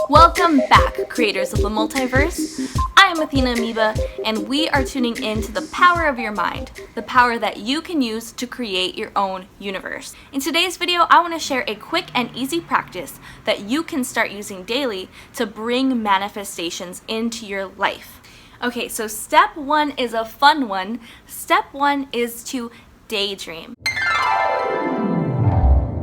Welcome back, creators of the multiverse. I am Athena Amoeba, and we are tuning in to the power of your mind, the power that you can use to create your own universe. In today's video, I want to share a quick and easy practice that you can start using daily to bring manifestations into your life. Okay, so step one is a fun one. Step one is to daydream.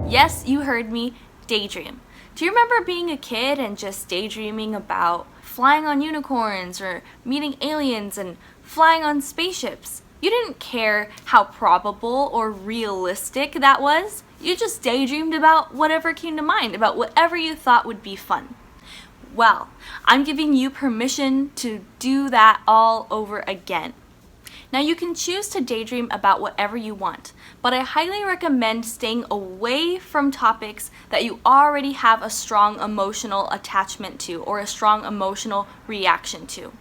Yes, you heard me, daydream. Do you remember being a kid and just daydreaming about flying on unicorns or meeting aliens and flying on spaceships? You didn't care how probable or realistic that was. You just daydreamed about whatever came to mind, about whatever you thought would be fun. Well, I'm giving you permission to do that all over again. Now you can choose to daydream about whatever you want, but I highly recommend staying away from topics that you already have a strong emotional attachment to or a strong emotional reaction to.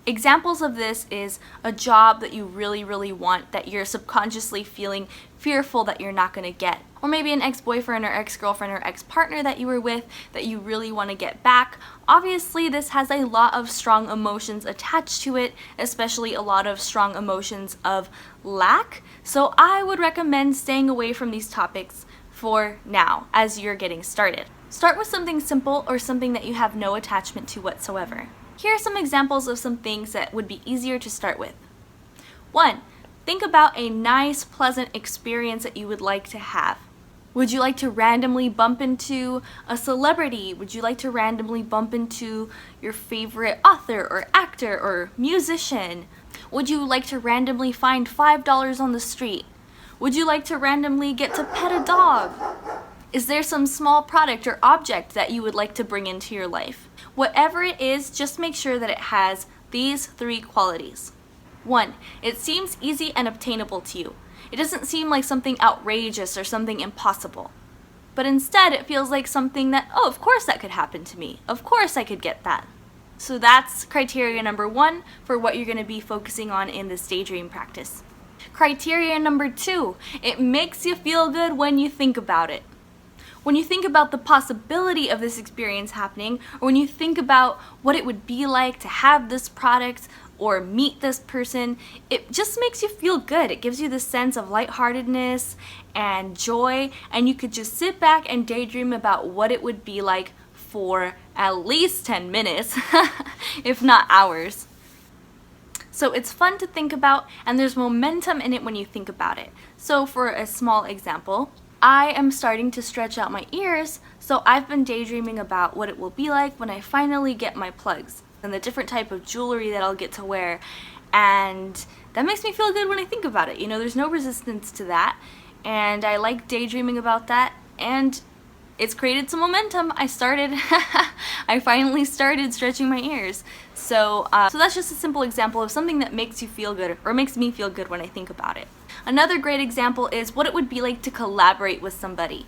Examples of this is a job that you really want that you're subconsciously feeling fearful that you're not going to get. Or maybe an ex-boyfriend or ex-girlfriend or ex-partner that you were with that you really want to get back. Obviously, this has a lot of strong emotions attached to it, especially a lot of strong emotions of lack. So I would recommend staying away from these topics for now as you're getting started. Start with something simple or something that you have no attachment to whatsoever. Here are some examples of some things that would be easier to start with. 1. Think about a nice, pleasant experience that you would like to have. Would you like to randomly bump into a celebrity? Would you like to randomly bump into your favorite author or actor or musician? Would you like to randomly find $5 on the street? Would you like to randomly get to pet a dog? Is there some small product or object that you would like to bring into your life? Whatever it is, just make sure that it has these 3 qualities. 1. It seems easy and obtainable to you. It doesn't seem like something outrageous or something impossible. But instead, it feels like something that, oh, of course that could happen to me. Of course I could get that. So that's criteria number 1 for what you're going to be focusing on in this daydream practice. Criteria number 2, it makes you feel good when you think about it. When you think about the possibility of this experience happening, or when you think about what it would be like to have this product or meet this person, it just makes you feel good. It gives you this sense of lightheartedness and joy, and you could just sit back and daydream about what it would be like for at least 10 minutes, if not hours. So it's fun to think about, and there's momentum in it when you think about it. So for a small example, I am starting to stretch out my ears, so I've been daydreaming about what it will be like when I finally get my plugs and the different type of jewelry that I'll get to wear, and that makes me feel good when I think about it. You know, there's no resistance to that, and I like daydreaming about that, and it's created some momentum. I finally started stretching my ears. So that's just a simple example of something that makes you feel good, or makes me feel good when I think about it. Another great example is what it would be like to collaborate with somebody.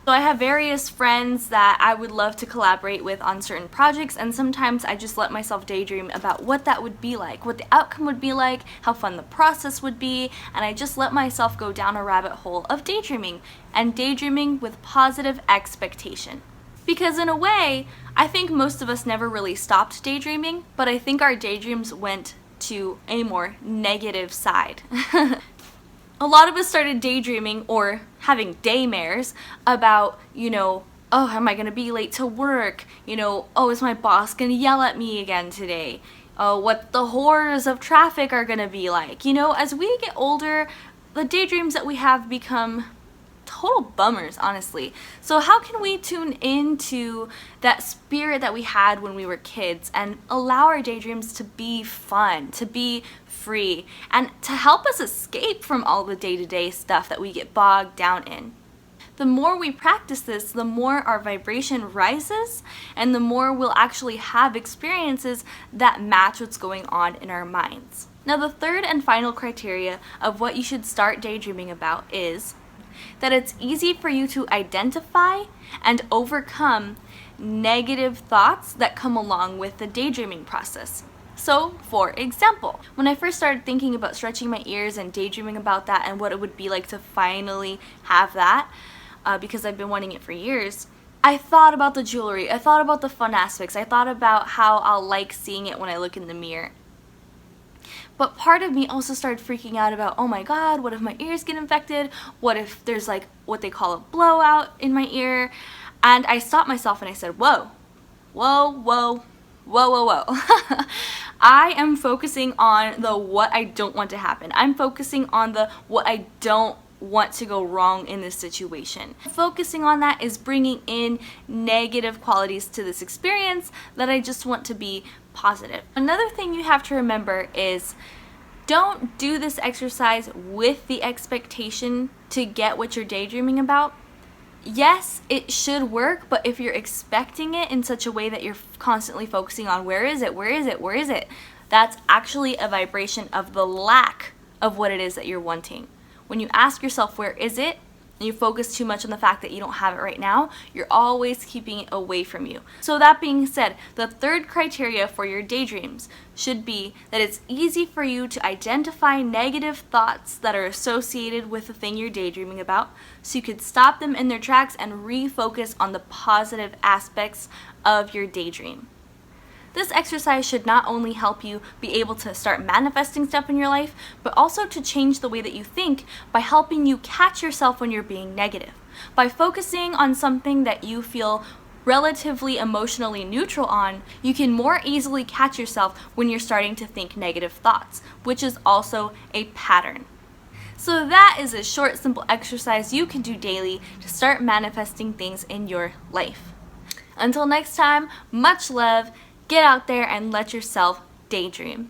So I have various friends that I would love to collaborate with on certain projects, and sometimes I just let myself daydream about what that would be like, what the outcome would be like, how fun the process would be, and I just let myself go down a rabbit hole of daydreaming, and daydreaming with positive expectation. Because in a way, I think most of us never really stopped daydreaming, but I think our daydreams went to a more negative side. A lot of us started daydreaming or having daymares about, oh, am I going to be late to work? Oh, is my boss going to yell at me again today? Oh, what the horrors of traffic are going to be like. As we get older, the daydreams that we have become total bummers, honestly. So how can we tune into that spirit that we had when we were kids and allow our daydreams to be fun, to be free, and to help us escape from all the day-to-day stuff that we get bogged down in? The more we practice this, the more our vibration rises, and the more we'll actually have experiences that match what's going on in our minds. Now, the third and final criteria of what you should start daydreaming about is that it's easy for you to identify and overcome negative thoughts that come along with the daydreaming process. So, for example, when I first started thinking about stretching my ears and daydreaming about that and what it would be like to finally have that, because I've been wanting it for years, I thought about the jewelry, I thought about the fun aspects, I thought about how I'll like seeing it when I look in the mirror. But part of me also started freaking out about, oh my god, what if my ears get infected? What if there's like what they call a blowout in my ear? And I stopped myself and I said, whoa, whoa, whoa, whoa, whoa, whoa. I am focusing on the what I don't want to happen. I'm focusing on the what I don't want to go wrong in this situation. Focusing on that is bringing in negative qualities to this experience that I just want to be positive. Another thing you have to remember is don't do this exercise with the expectation to get what you're daydreaming about. Yes, it should work, but if you're expecting it in such a way that you're constantly focusing on where is it, where is it, where is it, that's actually a vibration of the lack of what it is that you're wanting. When you ask yourself where is it, and you focus too much on the fact that you don't have it right now, you're always keeping it away from you. So that being said, the third criteria for your daydreams should be that it's easy for you to identify negative thoughts that are associated with the thing you're daydreaming about, so you could stop them in their tracks and refocus on the positive aspects of your daydream. This exercise should not only help you be able to start manifesting stuff in your life, but also to change the way that you think by helping you catch yourself when you're being negative. By focusing on something that you feel relatively emotionally neutral on, you can more easily catch yourself when you're starting to think negative thoughts, which is also a pattern. So that is a short, simple exercise you can do daily to start manifesting things in your life. Until next time, much love. Get out there and let yourself daydream.